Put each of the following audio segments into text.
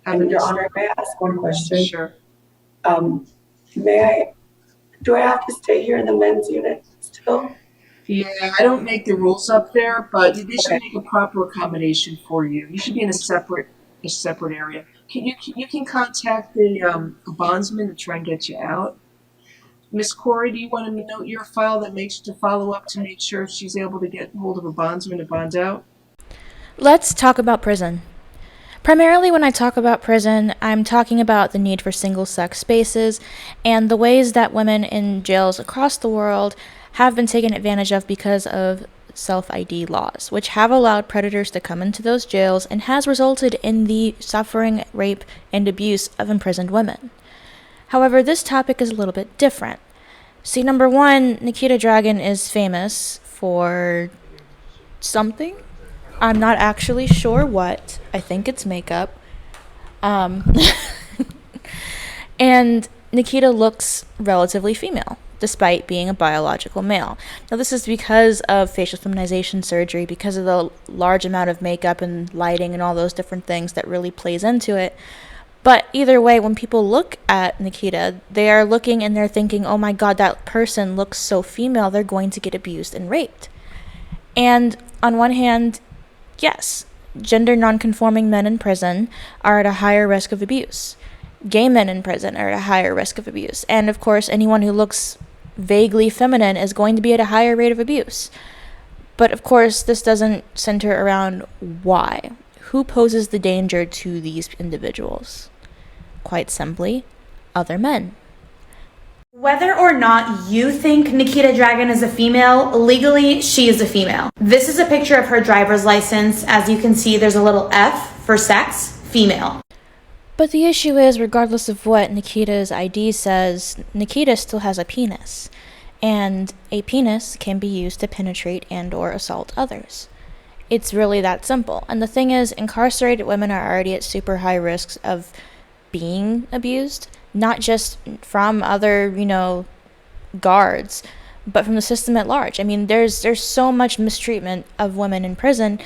And Your Honor, may I ask one question? Sure. Um, do I have to stay here in the men's unit still? Yeah, I don't make the rules up there, but they should Okay. make a proper accommodation for you. You should be in a separate area. You can contact the bondsman to try and get you out. Miss Corey, do you want to note your file that makes to follow up to make sure she's able to get hold of a bondsman to bond out? Let's talk about prison. Primarily, when I talk about prison, I'm talking about the need for single sex spaces and the ways that women in jails across the world have been taken advantage of because of self ID laws, which have allowed predators to come into those jails and has resulted in the suffering, rape, and abuse of imprisoned women. However, this topic is a little bit different. See, number one, Nikita Dragun is famous for something. I'm not actually sure what. I think it's makeup. Um, and Nikita looks relatively female, despite being a biological male. Now, this is because of facial feminization surgery, because of the large amount of makeup and lighting and all those different things that really plays into it. But either way, when people look at Nikita, they are looking and they're thinking, oh my god, that person looks so female, they're going to get abused and raped. And on one hand, yes, gender nonconforming men in prison are at a higher risk of abuse. Gay men in prison are at a higher risk of abuse. And of course, anyone who looks vaguely feminine is going to be at a higher rate of abuse. But of course, this doesn't center around why. Who poses the danger to these individuals? Quite simply, other men. Whether or not you think Nikita Dragun is a female, legally, she is a female. This is a picture of her driver's license. As you can see, there's a little F for sex, female. But the issue is, regardless of what Nikita's ID says, Nikita still has a penis. And a penis can be used to penetrate and or assault others. It's really that simple. And the thing is, incarcerated women are already at super high risks of being abused, not just from other, guards, but from the system at large. I mean, there's so much mistreatment of women in prison,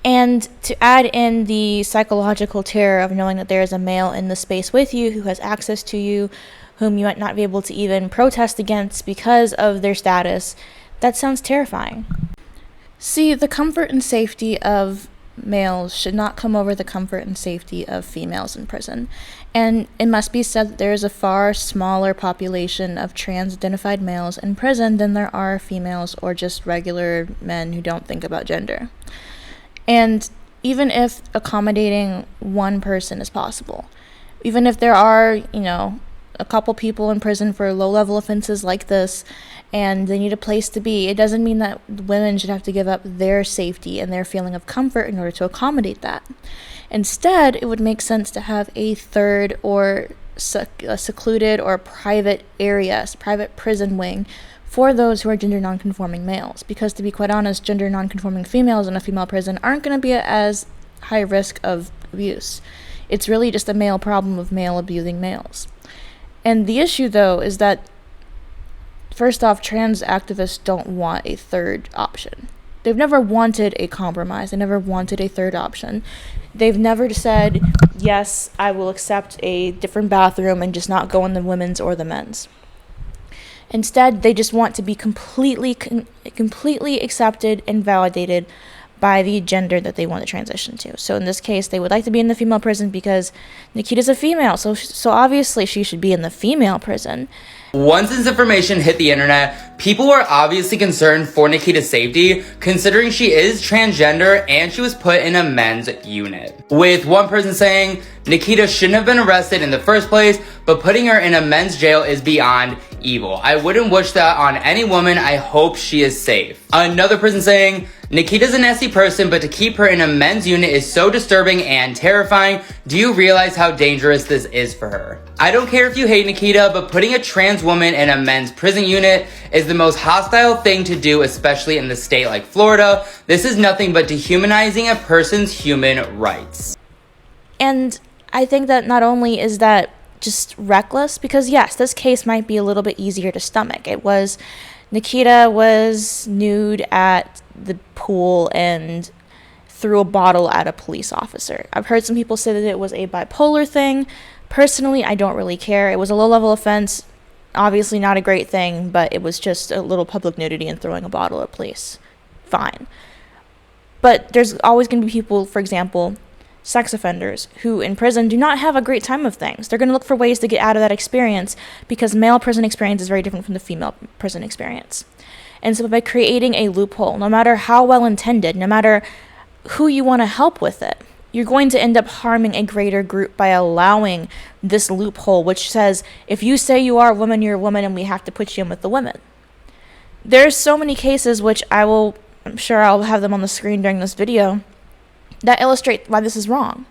and to add in the psychological terror of knowing that there is a male in the space with you who has access to you, whom you might not be able to even protest against because of their status, that sounds terrifying. See, the comfort and safety of males should not come over the comfort and safety of females in prison. And it must be said that there is a far smaller population of trans-identified males in prison than there are females or just regular men who don't think about gender. And even if accommodating one person is possible, even if there are, a couple people in prison for low-level offenses like this, and they need a place to be, it doesn't mean that women should have to give up their safety and their feeling of comfort in order to accommodate that. Instead, it would make sense to have a third or a secluded or private area, private prison wing for those who are gender nonconforming males. Because to be quite honest, gender nonconforming females in a female prison aren't going to be at as high risk of abuse. It's really just a male problem of male abusing males. And the issue, though, is that, first off, trans activists don't want a third option. They've never wanted a compromise. They never wanted a third option. They've never said, yes, I will accept a different bathroom and just not go in the women's or the men's. Instead, they just want to be completely accepted and validated by the gender that they want to transition to. So in this case, they would like to be in the female prison because Nikita's a female, so obviously she should be in the female prison. Once this information hit the internet, people were obviously concerned for Nikita's safety, considering she is transgender and she was put in a men's unit. With one person saying, Nikita shouldn't have been arrested in the first place, but putting her in a men's jail is beyond evil. I wouldn't wish that on any woman. I hope she is safe. Another person saying, Nikita's a nasty person, but to keep her in a men's unit is so disturbing and terrifying. Do you realize how dangerous this is for her? I don't care if you hate Nikita, but putting a trans woman in a men's prison unit is the most hostile thing to do, especially in the state like Florida. This is nothing but dehumanizing a person's human rights. And I think that not only is that just reckless, because yes, this case might be a little bit easier to stomach. Nikita was nude at the pool and threw a bottle at a police officer. I've heard some people say that it was a bipolar thing. Personally, I don't really care. It was a low-level offense, obviously not a great thing, but it was just a little public nudity and throwing a bottle at police. Fine. But there's always going to be people, for example, sex offenders, who in prison do not have a great time of things. They're going to look for ways to get out of that experience because male prison experience is very different from the female prison experience. And so by creating a loophole, no matter how well intended, no matter who you want to help with it, you're going to end up harming a greater group by allowing this loophole, which says, if you say you are a woman, you're a woman, and we have to put you in with the women. There's so many cases, which I'm sure I'll have them on the screen during this video, that illustrate why this is wrong.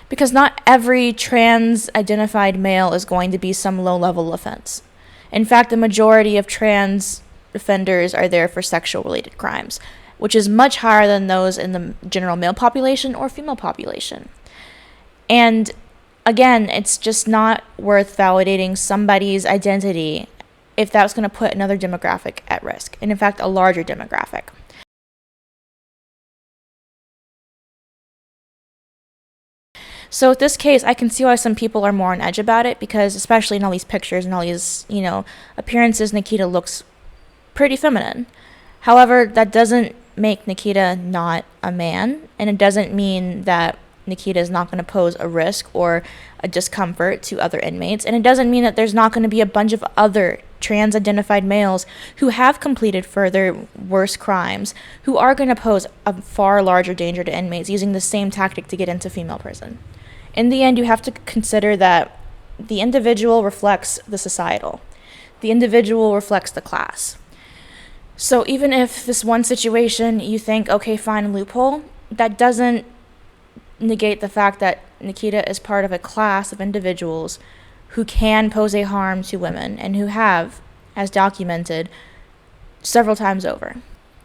Because not every trans-identified male is going to be some low-level offense. In fact, the majority of trans offenders are there for sexual-related crimes, which is much higher than those in the general male population or female population. And again, it's just not worth validating somebody's identity if that's going to put another demographic at risk, and in fact, a larger demographic. So with this case, I can see why some people are more on edge about it, because especially in all these pictures and all these, appearances, Nikita looks pretty feminine. However, that doesn't make Nikita not a man, and it doesn't mean that Nikita is not going to pose a risk or a discomfort to other inmates, and it doesn't mean that there's not going to be a bunch of other trans-identified males who have completed further worse crimes, who are going to pose a far larger danger to inmates using the same tactic to get into female prison. In the end, you have to consider that the individual reflects the societal. The individual reflects the class. So even if this one situation you think, okay, fine, loophole, that doesn't negate the fact that Nikita is part of a class of individuals who can pose a harm to women and who have, as documented, several times over.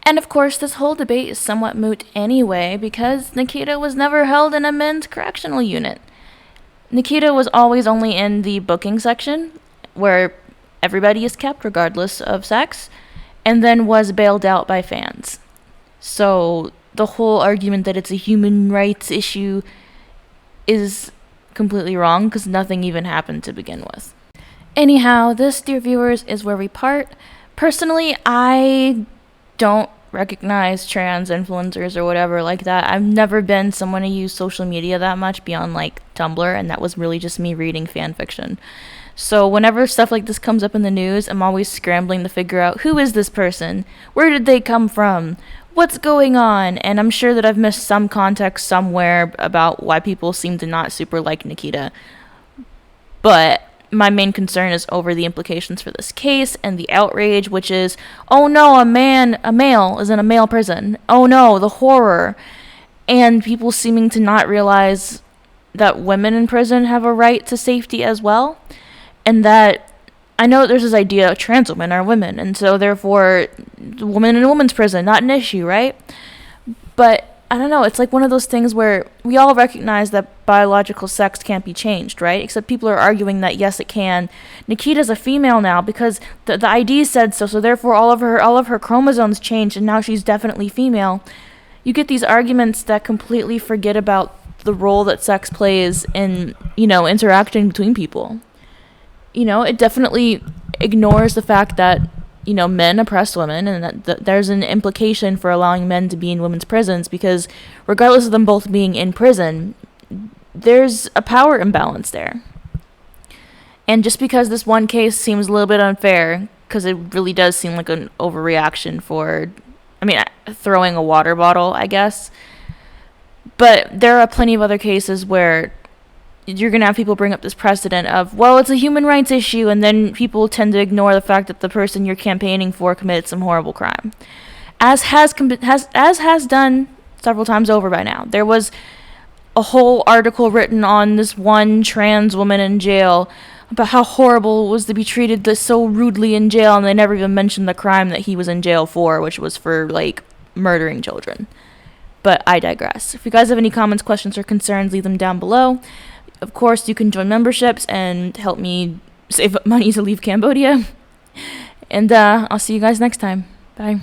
And of course, this whole debate is somewhat moot anyway, because Nikita was never held in a men's correctional unit. Nikita was always only in the booking section, where everybody is kept regardless of sex, and then was bailed out by fans. So the whole argument that it's a human rights issue is completely wrong, because nothing even happened to begin with. Anyhow, this, dear viewers, is where we part. Personally, I don't recognize trans influencers or whatever like that. I've never been someone who used social media that much beyond Tumblr, and that was really just me reading fan fiction. So whenever stuff like this comes up in the news, I'm always scrambling to figure out, who is this person? Where did they come from? What's going on? And I'm sure that I've missed some context somewhere about why people seem to not super like Nikita. But my main concern is over the implications for this case and the outrage, which is, oh no, a male is in a male prison. Oh no, the horror. And people seeming to not realize that women in prison have a right to safety as well. And that, I know there's this idea trans women are women, and so therefore, the woman in a woman's prison, not an issue, right? But I don't know, it's like one of those things where we all recognize that biological sex can't be changed, right? Except people are arguing that yes, it can. Nikita's a female now because the ID said so, so therefore all of her chromosomes changed, and now she's definitely female. You get these arguments that completely forget about the role that sex plays in, interacting between people. It definitely ignores the fact that, men oppress women, and that there's an implication for allowing men to be in women's prisons, because regardless of them both being in prison, there's a power imbalance there. And just because this one case seems a little bit unfair, because it really does seem like an overreaction for, throwing a water bottle, I guess. But there are plenty of other cases where you're going to have people bring up this precedent of, well, it's a human rights issue, and then people tend to ignore the fact that the person you're campaigning for committed some horrible crime. As has done several times over by now. There was a whole article written on this one trans woman in jail about how horrible it was to be treated so rudely in jail, and they never even mentioned the crime that he was in jail for, which was for, murdering children. But I digress. If you guys have any comments, questions, or concerns, leave them down below. Of course, you can join memberships and help me save up money to leave Cambodia. And I'll see you guys next time. Bye.